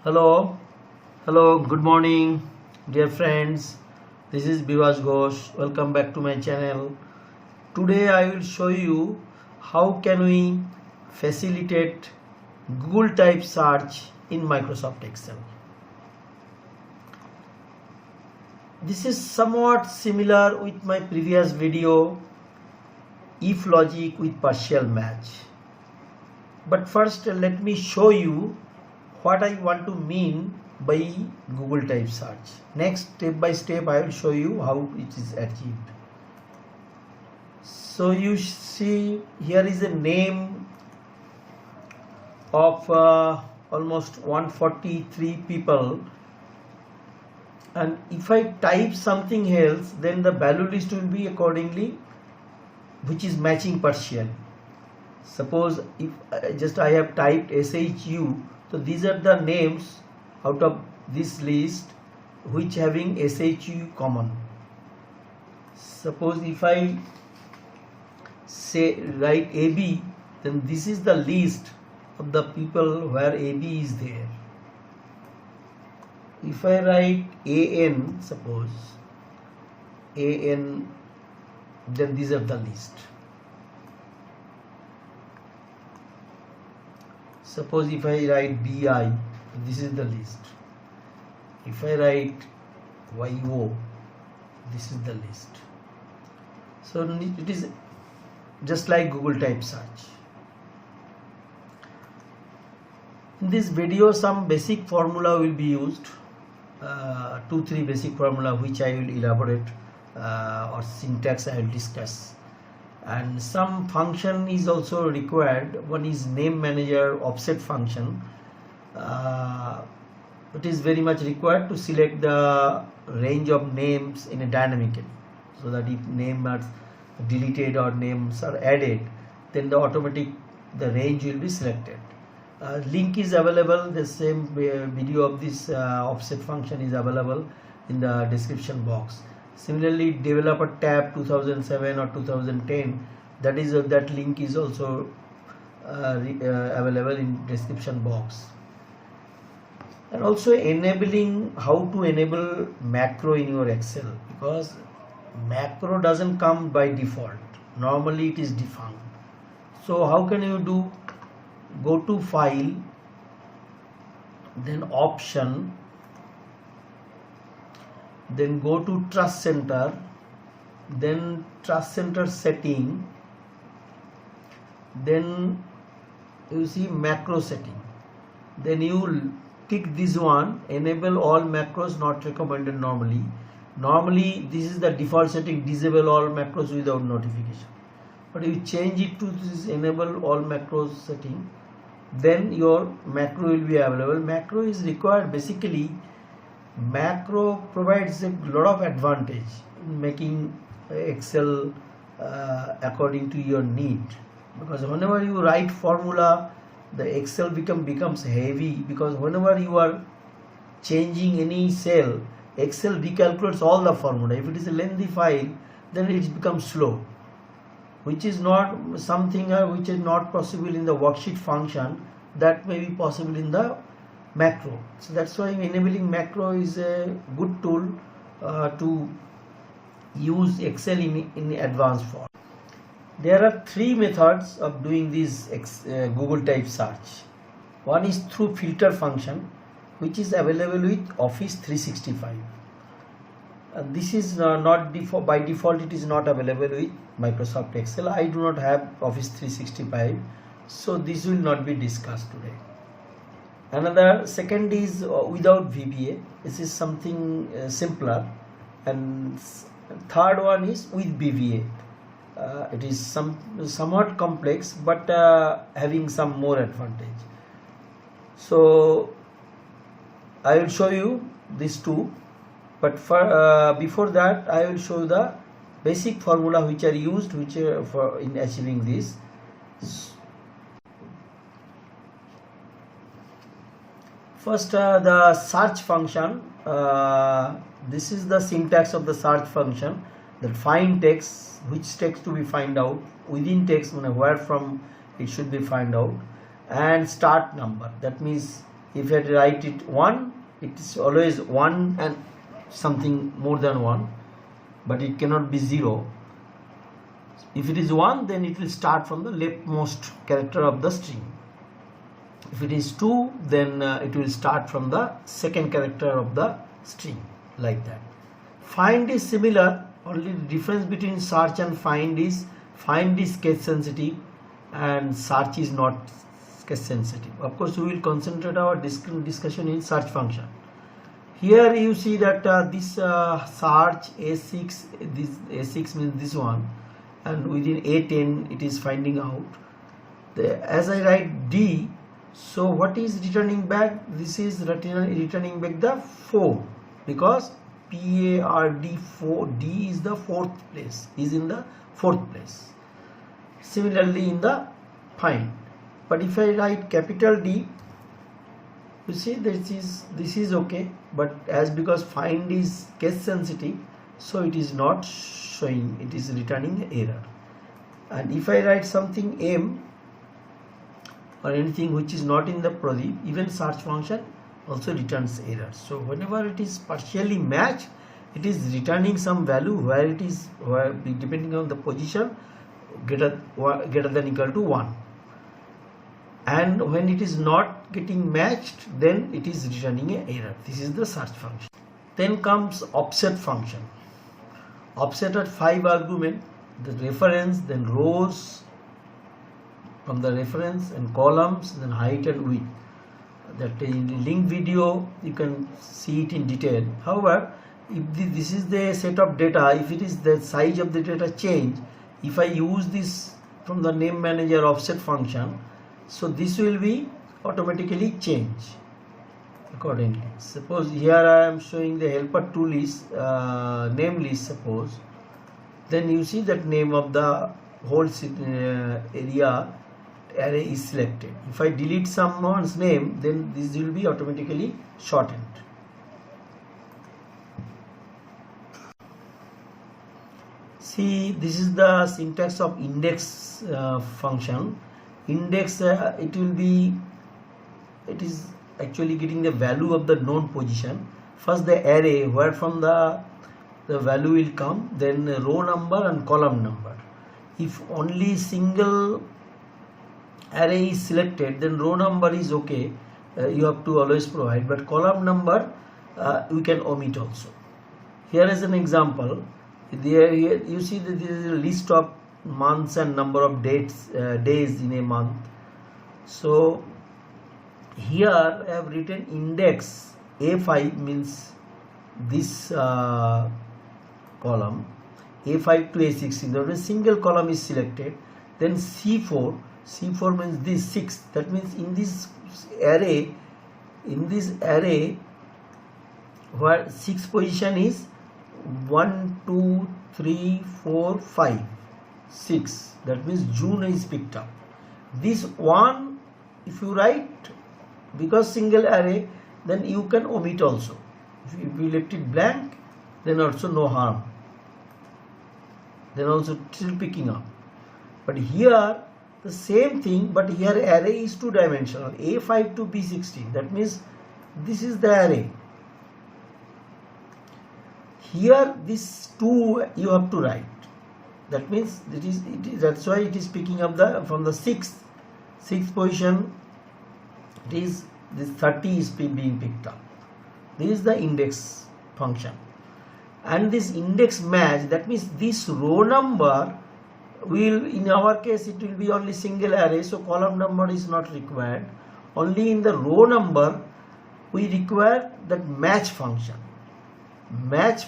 Hello, hello, good morning, dear friends. This is Bivas Ghosh. Welcome back to my channel. Today I will show you how can we facilitate Google type search in Microsoft Excel. This is somewhat similar with my previous video, if logic with partial match. But first let me show you what I want to mean by Google type search. Next, step by step I will show you how it is achieved. So you see here is a name of almost 143 people, and if I type something else, then the value list will be accordingly which is matching partial. Suppose if I have typed SHU, so these are the names out of this list which having SHU common. Suppose if I say write AB, then this is the list of the people where AB is there. If I write AN, suppose AN, then these are the list. Suppose if I write BI, this is the list. If I write YO, this is the list. So it is just like Google type search. In this video, some basic formula will be used, 2-3 basic formula which I will elaborate, or syntax I will discuss. And some function is also required. One is name manager offset function. It is very much required to select the range of names in a dynamically, so that if names are deleted or names are added, then the range will be selected. Link is available. The same video of this offset function is available in the description box. Similarly, developer tab 2007 or 2010, that link is also available in description box. And also enabling, how to enable macro in your Excel, because macro doesn't come by default. Normally it is defunct. So how can you do? Go to file, then option, then go to trust center, then trust center setting, then you see macro setting, then you tick this one, enable all macros not recommended normally this is the default setting, disable all macros without notification. But if you change it to this enable all macros setting, then your macro will be available. Macro is required. Basically macro provides a lot of advantage in making Excel according to your need, because whenever you write formula, the Excel becomes heavy, because whenever you are changing any cell, Excel recalculates all the formula. If it is a lengthy file, then it becomes slow, which is not something which is not possible in the worksheet function, that may be possible in the macro. So that's why enabling macro is a good tool to use Excel in advanced form. There are 3 methods of doing this Google type search. One is through filter function, which is available with Office 365. This is not by default, it is not available with Microsoft Excel. I do not have Office 365, so this will not be discussed today. Another second is without VBA. This is something simpler. And third one is with BVA. It is somewhat complex, but having some more advantage. So I will show you these two, but before that I will show the basic formula which are used for in achieving this. First, the search function. This is the syntax of the search function. That find text, which text to be find out, within text, where from it should be find out, and start number. That means If I write it 1, it is always 1 and something more than 1, but it cannot be 0. If it is 1, then it will start from the leftmost character of the string. If it is 2, then it will start from the second character of the string, like that. Find is similar, only the difference between search and find is case sensitive and search is not case sensitive. Of course, we will concentrate our discussion in search function. Here you see that this search A6, this A6 means this one, and within A10 it is finding out. As I write D, so what is returning back? This is returning back the 4, because PARD 4, D is the fourth place, is in the fourth place. Similarly in the find. But if I write capital D, you see this is okay, but because find is case sensitive, so it is not showing, it is returning error. And if I write something M or anything which is not in the Pradeep, even search function also returns error. So whenever it is partially matched, it is returning some value where it is, depending on the position, greater than equal to 1. And when it is not getting matched, then it is returning an error. This is the search function. Then comes offset function. Offset at 5 arguments, the reference, then rows from the reference, and columns, then height and width. That in the link video you can see it in detail. However, if this is the set of data, if it is the size of the data change, if I use this from the name manager offset function, so this will be automatically changed accordingly. Suppose here I am showing the helper to list, name list suppose, then you see that name of the whole area array is selected. If I delete someone's name, then this will be automatically shortened. See, this is the syntax of index function. Index, it is actually getting the value of the known position. First the array, where from the value will come, then row number and column number. If only single array is selected, then row number is okay, you have to always provide, but column number we can omit also. Here is an example. Here you see that this is a list of months and number of days in a month. So here I have written index A5 means this column, A5 to A16, that single column is selected. Then C4 means this 6, that means in this array where 6 position is 1 2 3 4 5 6, that means June is picked up. This one, if you write, because single array, then you can omit also. If you left it blank, then also no harm, then also still picking up. But here the same thing, but here array is 2 dimensional, A5 to B16, that means this is the array. Here this 2 you have to write, that means that's why it is picking up from the 6th position, it is this 30 is being picked up. This is the index function. And this index match, that means this row number will, in our case it will be only single array, so column number is not required. Only in the row number we require that match function.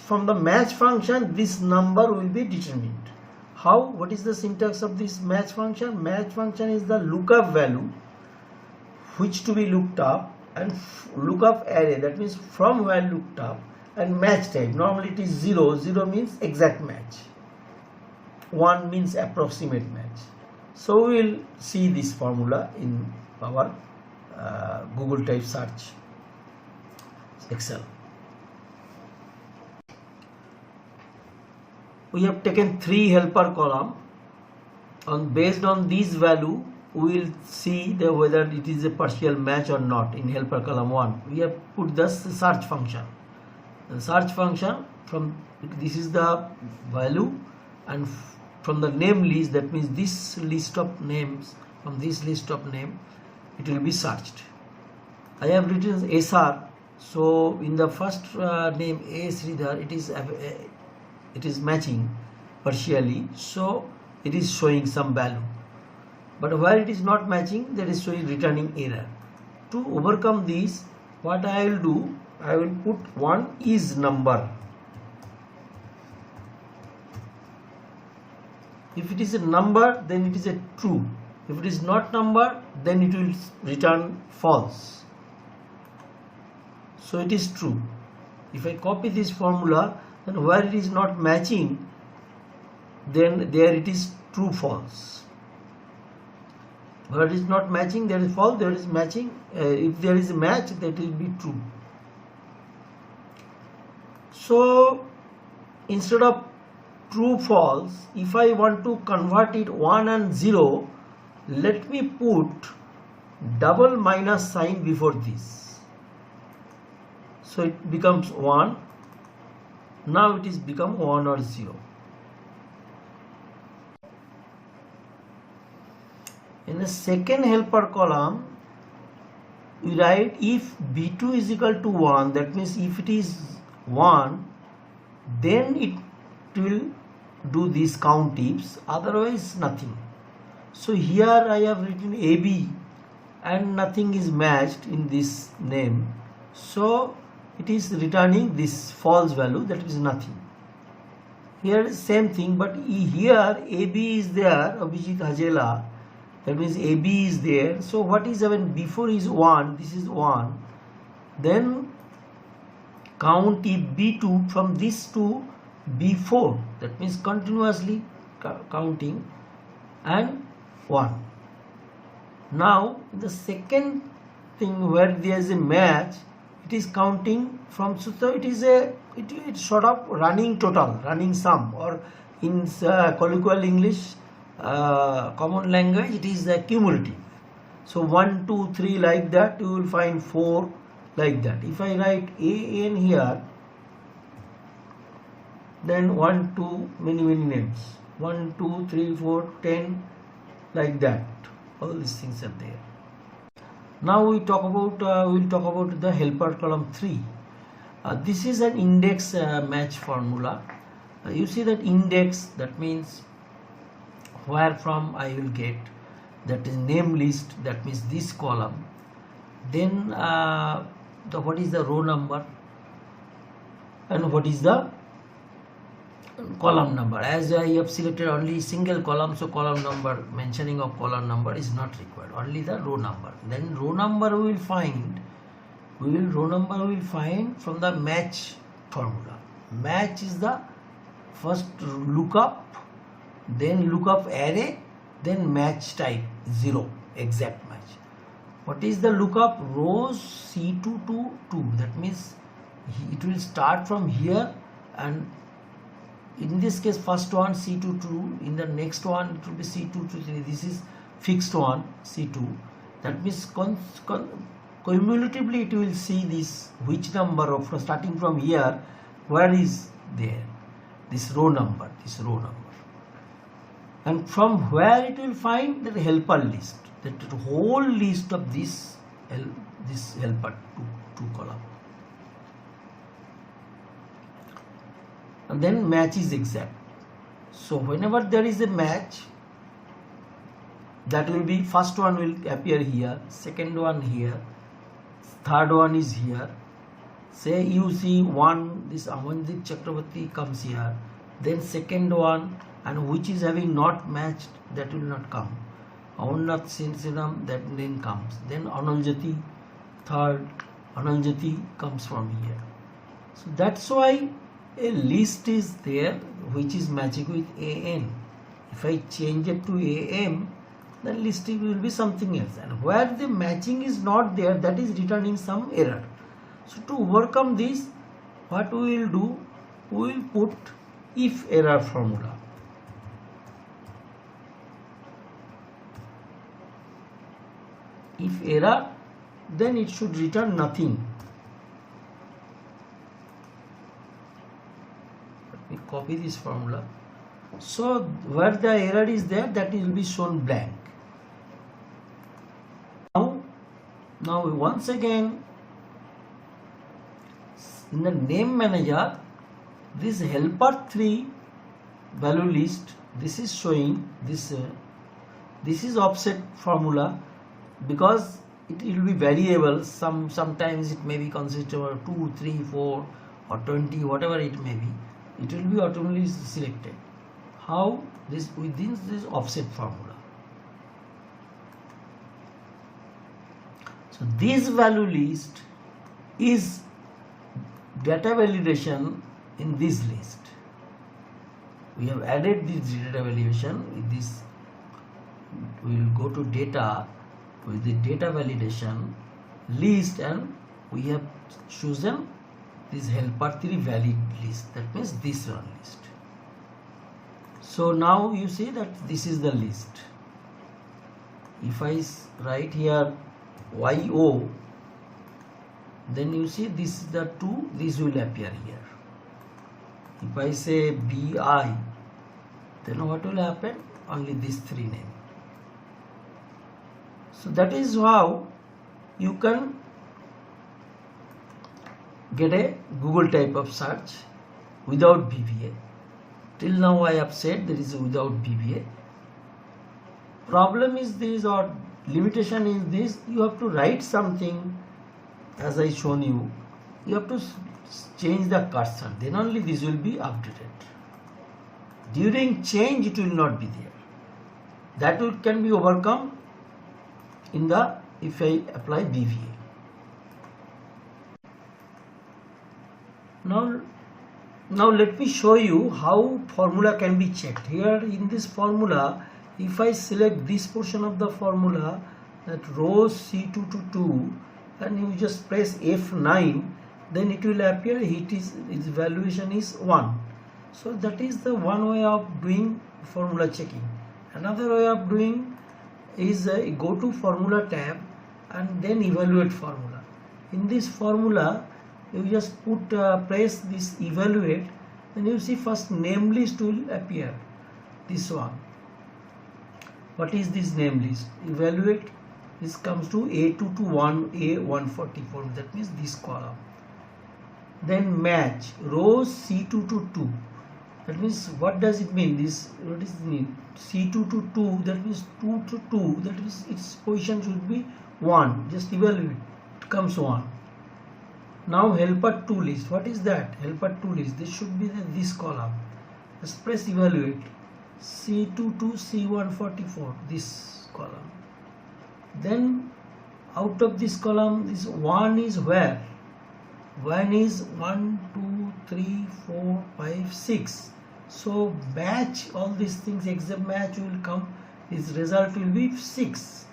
From the match function, this number will be determined. How? What is the syntax of this match function? Match function is the lookup value which to be looked up, and lookup array, that means from where looked up, and match type. Normally it is 0. 0 means exact match. 1 means approximate match. So we will see this formula in our Google type search Excel. We have taken 3 helper column, and based on these value we will see whether it is a partial match or not. In helper column 1 we have put the search function. The search function, from this is the value, and from the name list, that means this list of names, from this list of name it will be searched. I have written SR, so in the first name A Sridhar, it is matching partially, so it is showing some value. But where it is not matching, that is showing returning error. To overcome this, what I will do, I will put one is number. If it is a number, then it is a true. If it is not number, then it will return false. So it is true. If I copy this formula, then where it is not matching, then there it is true false. Where it is not matching, there is false. There is matching. If there is a match, that will be true. So instead of true false, if I want to convert it 1 and 0, let me put double minus sign before this. So it becomes 1. Now it is become 1 or 0. In the second helper column, we write if B2 is equal to 1, that means if it is 1, then it will do these count ifs, otherwise nothing. So here I have written AB and nothing is matched in this name, so it is returning this false value, that is nothing. Here is same thing, but here AB is there, Abhijit Hajela, that means AB is there. So what is when before is 1, this is 1, then count if B2 from this to B4, that means continuously counting, and 1. Now the second thing where there is a match, it is counting from, so it is it's sort of running total, running sum, or in colloquial English, common language, it is cumulative. So 1, 2, 3 like that, you will find 4 like that. If I write AN here, then 1, 2, many names, 1, 2, 3, 4, 10 like that. All these things are there. Now we will talk about the helper column 3. This is an index match formula. You see that index, that means where from I will get, that is name list, that means this column. Then what is the row number and what is the column number. As I have selected only single column, so column number, mentioning of column number is not required, only the row number. Then row number we will find, from the match formula. Match is the first lookup, then lookup array, then match type 0, exact match. What is the lookup? Rows C2 to 2, that means it will start from here, and in this case first one C2 to 2, in the next one it will be C2 to 3, this is fixed one C2, that means cumulatively it will see this which number of starting from here, where is there this row number, and from where it will find the helper list, that whole list of this helper two column. And then match is exact. So whenever there is a match, that will be, first one will appear here, second one here, third one is here. Say you see one, this Amandeep Chakrabarti comes here, then second one, and which is having not matched, that will not come. Amarnath Sinam, that name comes. Then Analjati, third, Analjati comes from here. So that's why a list is there which is matching with AN. If I change it to AM, then list will be something else. And where the matching is not there, that is returning some error. So to overcome this, what we will do, we will put if error formula. If error, then it should return nothing. Let me copy this formula. So where the error is there, that will be shown blank. Now once again, in the name manager, this helper 3 value list, this is showing this is offset formula, because it will be variable. Sometimes it may be consisted of 2, 3, 4 or 20, whatever it may be. It will be automatically selected. How? This within this offset formula. So this value list is data validation in this list. We have added this data validation with this. We will go to data with the data validation list, and we have chosen this helper 3 valid list. That means this run list. So now you see that this is the list. If I write here YO, then you see this is the 2, this will appear here. If I say BI, then what will happen? Only these 3 names. So that is how you can get a Google type of search without VBA. Till now I have said there is a without VBA. Problem is this, or limitation is this: you have to write something as I shown you. You have to change the cursor, then only this will be updated. During change it will not be there. That can be overcome in the if I apply VBA. Now let me show you how formula can be checked. Here in this formula, if I select this portion of the formula, that row C2 to 2, and you just press F9, then it will appear its valuation is 1. So that is the one way of doing formula checking. Another way of doing is go to formula tab and then evaluate formula. In this formula, you just put press this evaluate, and you see first name list will appear, this one. What is this name list? Evaluate, this comes to A2 to 1, A144, that means this column. Then match rows C2 to 2, that means what does it mean? This, what is it mean? C2 to 2, that means 2 to 2, that means its position should be 1. Just evaluate, it comes 1. Now helper 2 list, what is that? Helper 2 list, this should be this column. Just press evaluate, C2 to C144, this column. Then out of this column, this 1 is where? 1 is 1, 2, 3, 4, 5, 6. So match all these things, except match will come, this result will be 6.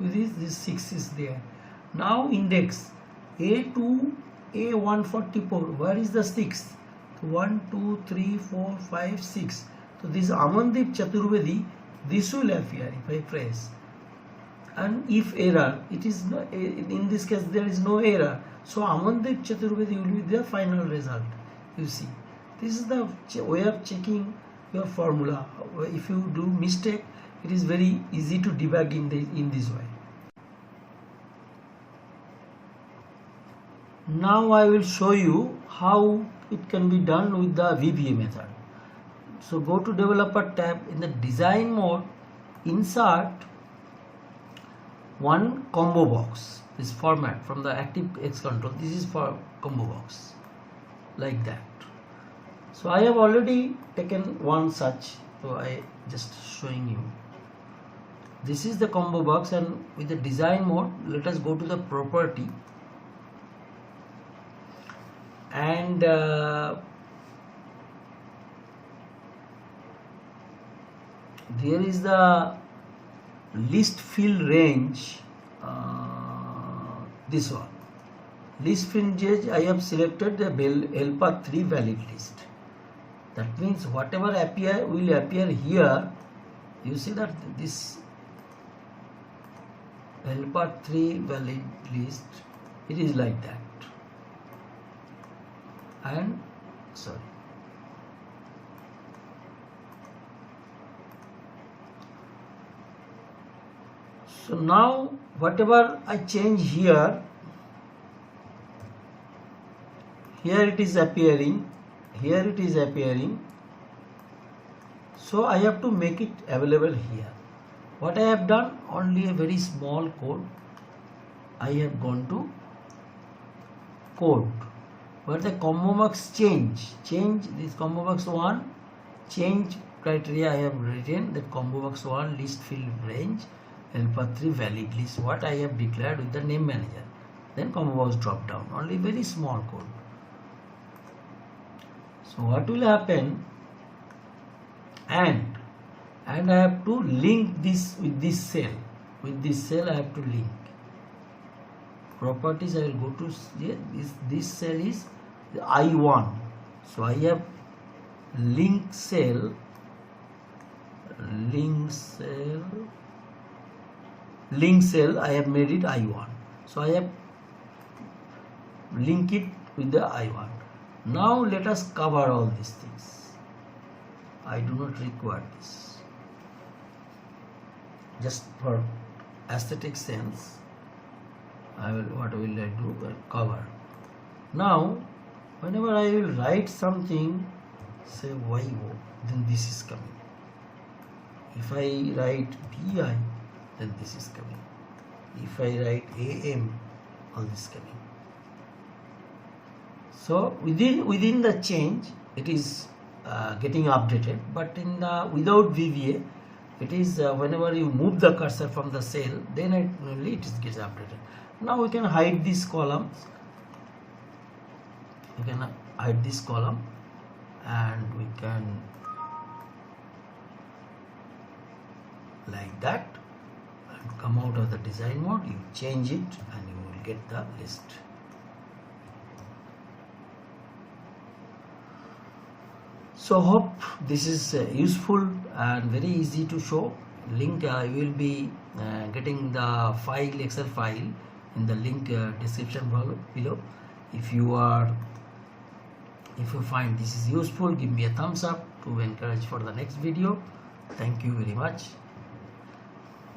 With this 6 is there. Now index A2, A144, where is the 6th? 1, 2, 3, 4, 5, 6. So this Amandeep Chaturvedi, this will appear if I press. And if error, it is no, in this case there is no error. So Amandeep Chaturvedi will be the final result. You see, this is the way of checking your formula. If you do mistake, it is very easy to debug in this way. Now I will show you how it can be done with the VBA method. So go to developer tab, in the design mode, insert one combo box, this format from the ActiveX control. This is for combo box, like that. So I have already taken one such, so I just showing you. This is the combo box, and with the design mode, let us go to the property, and there is the list field range, this one. List field range, I have selected the helper 3 valid list. That means whatever will appear here. You see that this helper 3 valid list, it is like that. And sorry, so now whatever I change here, here it is appearing, here it is appearing, so I have to make it available here. What I have done, only a very small code. I have gone to code where the combo box change this combo box 1 change criteria. I have written that combo box 1 list field range helper 3 valid list, what I have declared with the name manager. Then combo box drop down, only very small code. So what will happen, and I have to link this with this cell. With this cell I have to link. Properties, I will go to this cell is the I1. So I have link cell I have made it I1. So I have link it with the I1. Now let us cover all these things. I do not require this. Just for aesthetic sense, what will I do? Cover. Now whenever I will write something, say YO, then this is coming. If I write BI, then this is coming. If I write AM, all this coming. So within the change, it is getting updated, but in the without VBA, it is whenever you move the cursor from the cell, then only it gets updated. Now we can hide these columns. We can hide this column, and we can like that, and come out of the design mode. You change it, and you will get the list. So hope this is useful and very easy to show. Link, you will be getting the file, Excel file, in the link description below. If you find this is useful, give me a thumbs up to encourage for the next video. Thank you very much.